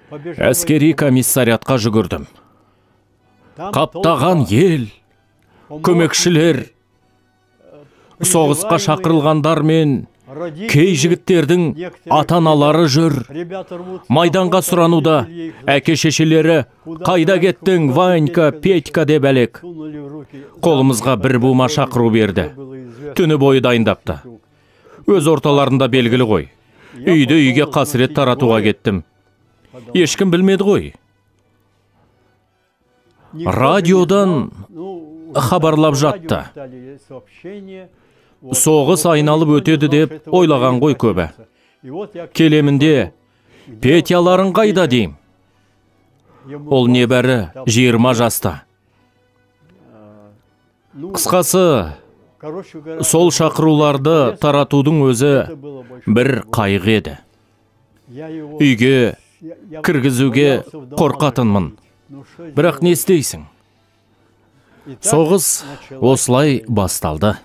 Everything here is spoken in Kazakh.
Әскери комиссариатқа жүгірдім. Қаптаған ел, көмекшілер, соғысқа шақырылғандар мен кей жігіттердің ата-аналары жүр. Майданға сұрануда, әке-шешелері қайда кеттің, Ванька, Петька деп әлек. Қолымызға бір бума шақыру берді. Түні бойы дайындапты. Өз орталарында белгілі ғой. Үйде-үйге қасірет таратуға кеттім. Ешкім білмеді ғой. Радиодан хабарлап жатты. Соғыс айналып өтеді деп ойлаған ғой көбі. Келемінде Петяларын қайда дейм. Ол небәрі 20 жаста. Қысқасы, сол шақыруларды таратудың өзі бір қайғы еді. Үйге кіргізуге қорқатынмын. Бірақ не істейсің? Соғыс осылай басталды.